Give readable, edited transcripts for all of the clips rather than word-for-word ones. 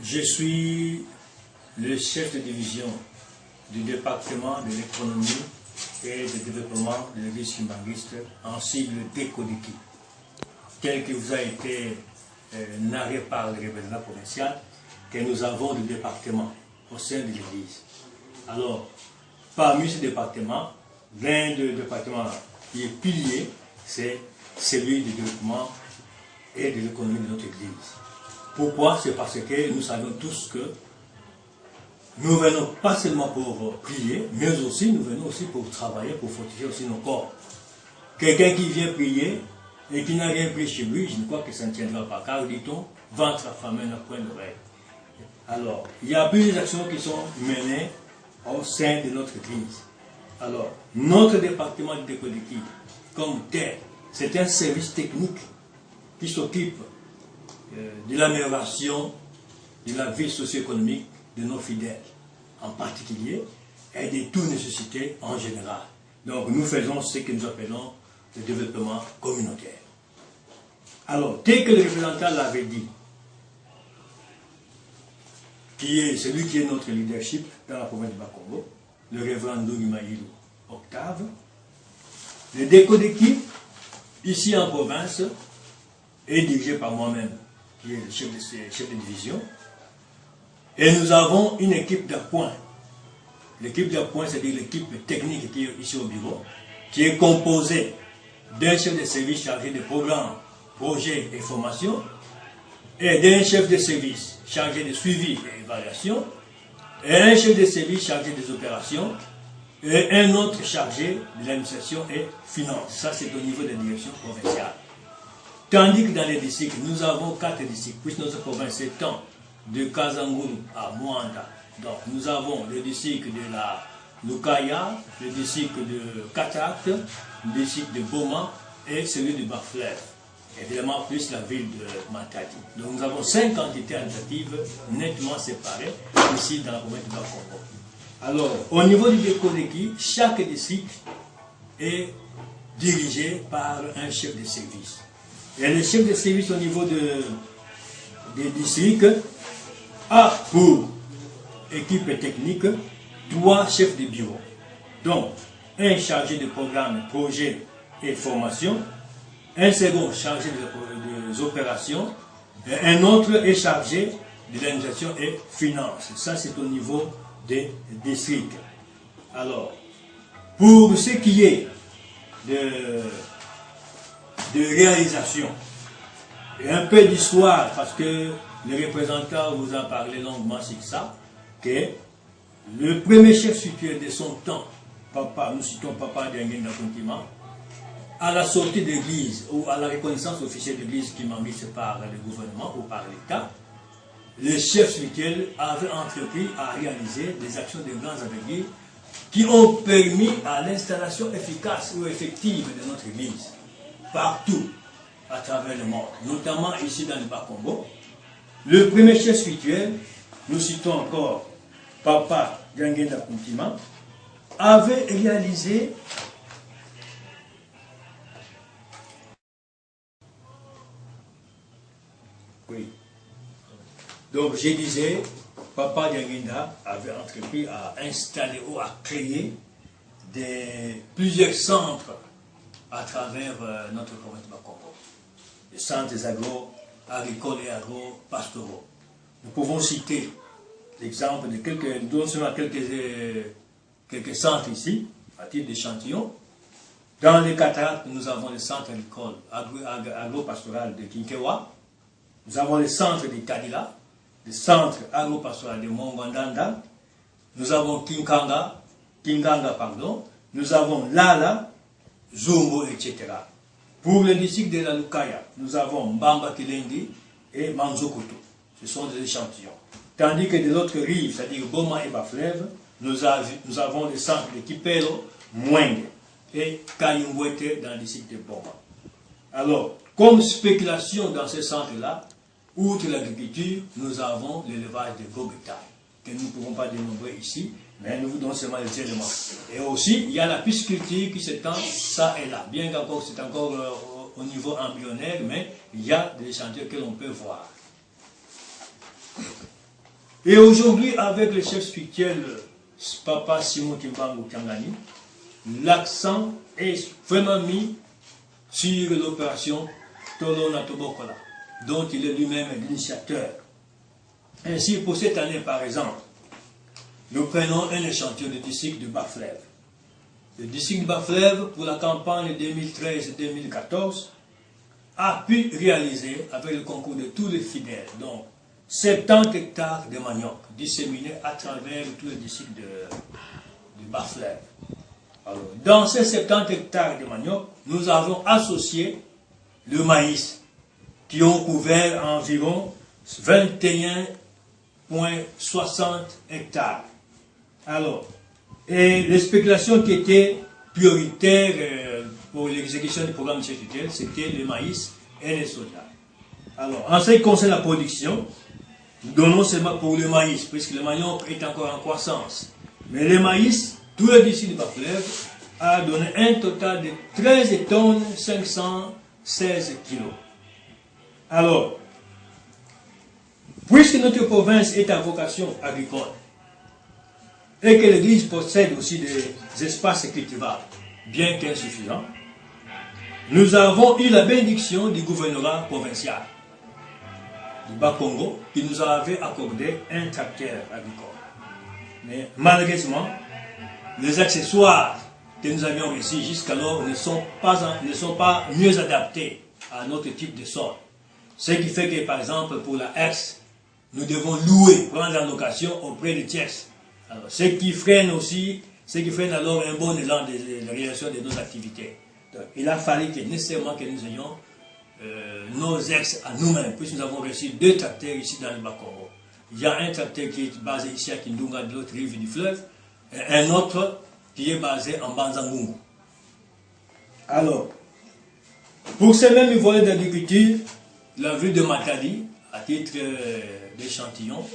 Je suis le chef de division du département de l'économie et du développement de l'église kimbanguiste en sigle DECODEKI, tel que vous a été narré par le représentant provincial, que nous avons du département au sein de l'église. Alors, parmi ces départements, l'un des départements qui est pilier, c'est celui du développement et de l'économie de notre église. Pourquoi? C'est parce que nous savons tous que nous venons pas seulement pour prier, mais aussi nous venons aussi pour travailler, pour fortifier aussi nos corps. Quelqu'un qui vient prier et qui n'a rien pris chez lui, je crois que ça ne tiendra pas, car dit-on, ventre affamé n'a point d'oreille. Alors, il y a plusieurs actions qui sont menées au sein de notre église. Alors, notre département de DECODEKI, comme tel, c'est un service technique qui s'occupe de l'amélioration de la vie socio-économique de nos fidèles, en particulier, et de toutes nécessités en général. Donc nous faisons ce que nous appelons le développement communautaire. Alors, tel que le représentant l'avait dit, qui est celui qui est notre leadership dans la province du Bas-Congo, le révérend Ndongi Maïlou Octave, le DECODEKI, ici en province, est dirigé par moi-même, qui est le chef de division. Et nous avons une équipe d'appoint. L'équipe d'appoint, c'est-à-dire l'équipe technique qui est ici au bureau, qui est composée d'un chef de service chargé des programmes, projets et formations, et d'un chef de service chargé de suivi et évaluation, et un chef de service chargé des opérations, et un autre chargé de l'administration et finances. Ça, c'est au niveau des directions provinciales. Tandis que dans les districts, nous avons 4 districts, puisque notre province s'étend de Kazanguru à Mwanda. Donc nous avons le district de la Lukaya, le district de Katak, le district de Boma et celui de Baflev. Évidemment, plus la ville de Matadi. Donc nous avons 5 entités administratives nettement séparées ici dans la province du Bas-Congo. Alors, au niveau du DECODEKI, chaque district est dirigé par un chef de service. Et le chef de service au niveau des districts a pour équipe technique 3 chefs de bureau. Donc, un chargé de programme, projet et formation, un second chargé des opérations, et un autre est chargé de l'administration et finances. Ça, c'est au niveau des districts. Alors, pour ce qui est de réalisation, et un peu d'histoire, parce que le représentant vous a parlé longuement sur ça, que le premier chef situé de son temps, papa, nous citons Papa Dianguenda Kuntima, à la sortie de l'église, ou à la reconnaissance officielle de l'église qui m'envise par le gouvernement ou par l'État, le chef spirituel avait entrepris à réaliser des actions de grands aveugles qui ont permis à l'installation efficace ou effective de notre église, partout à travers le monde, notamment ici dans le Bas-Congo. Le premier chef spirituel, nous citons encore Papa Dianguenda Kuntima, avait réalisé donc je disais, Papa Dianguenda avait entrepris à installer ou à créer plusieurs centres à travers notre province du Bas-Congo. Les centres agro-agricoles et agro-pastoraux. Nous pouvons citer l'exemple de quelques centres ici, à titre d'échantillon. Dans les cataractes, nous avons le centre agricole agro-pastoral de Kinkewa. Nous avons le centre de Kadila, le centre agro-pastoral de Mongondanda. Nous avons Kinganga, nous avons Lala, Zumbo, etc. Pour le district de la Lukaya, nous avons Mbamba Kilendi et Manzokutu. Ce sont des échantillons. Tandis que de l'autre rive, c'est-à-dire Boma et Baflev, nous avons le centre de Kipelo, Mwenge et Kayungwete dans le district de Boma. Alors, comme spéculation dans ces centres-là, outre l'agriculture, nous avons l'élevage de gros bétail, que nous ne pouvons pas dénombrer ici, mais nous vous donnons seulement les éléments. Et aussi, il y a la pisciculture qui s'étend ça et là, bien qu'encore c'est encore au niveau embryonnaire, mais il y a des échantillons que l'on peut voir. Et aujourd'hui, avec le chef spirituel Papa Simon Kimbangu Kangani, l'accent est vraiment mis sur l'opération Tolona Tobokola, dont il est lui-même l'initiateur. Ainsi, pour cette année, par exemple, nous prenons un échantillon du district de Bas-Fleuve. Le district de Bas-Fleuve, pour la campagne 2013-2014, a pu réaliser, avec le concours de tous les fidèles, donc 70 hectares de manioc disséminés à travers tout le district de Bas-Fleuve. Alors, dans ces 70 hectares de manioc, nous avons associé le maïs, qui ont couvert environ 21,60 hectares. Alors, et les spéculations qui étaient prioritaires pour l'exécution du programme de sécurité, c'était le maïs et le soja. Alors, en ce qui concerne la production, nous donnons seulement pour le maïs, puisque le manioc est encore en croissance. Mais le maïs, tout le district de Bas-Fleuve, a donné un total de 13 tonnes 516 kilos. Alors, puisque notre province est à vocation agricole, et que l'Église possède aussi des espaces cultivables, bien qu'insuffisants, nous avons eu la bénédiction du gouvernorat provincial du Bas-Congo qui nous avait accordé un tracteur agricole. Mais malheureusement, les accessoires que nous avions reçus jusqu'alors ne sont pas mieux adaptés à notre type de sol. Ce qui fait que, par exemple, pour la herse, nous devons louer, prendre en location auprès de tiers. Alors, ce qui freine alors un bon élan de la réalisation de nos activités. Donc, il a fallu nécessairement que nous ayons nos ex à nous-mêmes, puisque nous avons reçu 2 tracteurs ici dans le Bas-Congo. Il y a un tracteur qui est basé ici à Kindunga, de l'autre rive du fleuve, et un autre qui est basé en Banzangungu. Alors, pour ce même volet d'agriculture, la ville de Matadi, à titre d'échantillon,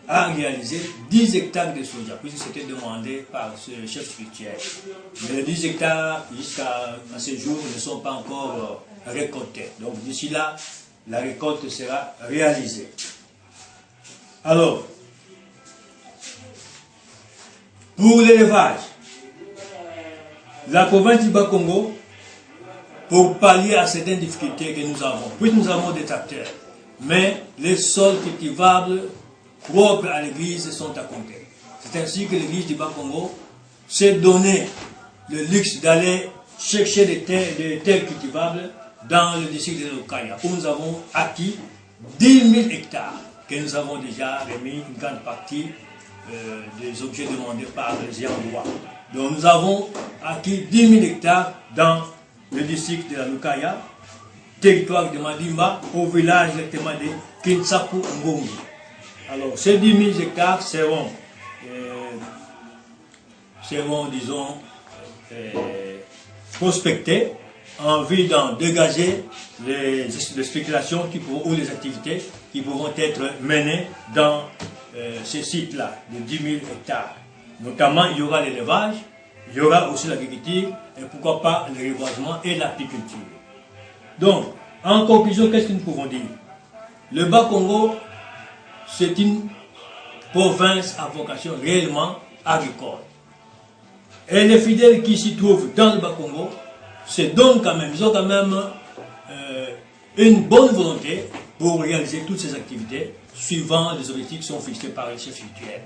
a réalisé 10 hectares de soja, puisque c'était demandé par ce chef spirituel. Mais les 10 hectares, jusqu'à ce jour, ne sont pas encore récoltés. Donc d'ici là, la récolte sera réalisée. Alors, pour l'élevage, la province du Bas-Congo, pour pallier à certaines difficultés que nous avons, puisque nous avons des tracteurs, mais les sols cultivables propres à l'église sont à compter. C'est ainsi que l'église du Bas-Congo s'est donné le luxe d'aller chercher des terres cultivables dans le district de Lokaya, où nous avons acquis 10 000 hectares, que nous avons déjà remis une grande partie des objets demandés par les ayants droit. Donc nous avons acquis 10 000 hectares dans le district de la Lukaya, territoire de Madimba, au village directement de Kinsapu Ngongi. Alors ces 10 000 hectares seront disons, prospectés en vue d'en dégager les spéculations ou les activités qui pourront être menées dans ces sites-là de 10 000 hectares. Notamment, il y aura l'élevage, il y aura aussi l'agriculture, et pourquoi pas le reboisement et l'apiculture. Donc, en conclusion, qu'est-ce que nous pouvons dire? Le Bas-Congo, c'est une province à vocation réellement agricole. Et les fidèles qui s'y trouvent dans le Bas-Congo ils ont quand même une bonne volonté pour réaliser toutes ces activités suivant les objectifs qui sont fixés par les chefs spirituels.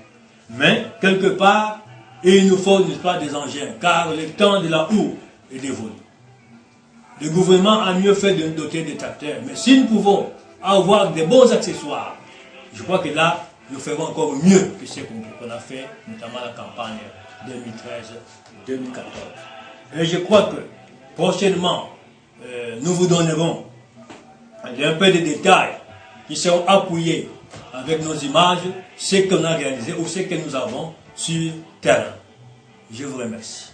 Mais, quelque part, il nous faut, n'est-ce pas, des engins, car le temps de la houe est dévolu. Le gouvernement a mieux fait de nous doter des tracteurs, mais si nous pouvons avoir des bons accessoires, je crois que là, nous ferons encore mieux que ce qu'on a fait, notamment la campagne 2013-2014. Et je crois que prochainement, nous vous donnerons un peu de détails qui seront appuyés avec nos images, ce qu'on a réalisé ou ce que nous avons sur terrain. Je vous remercie.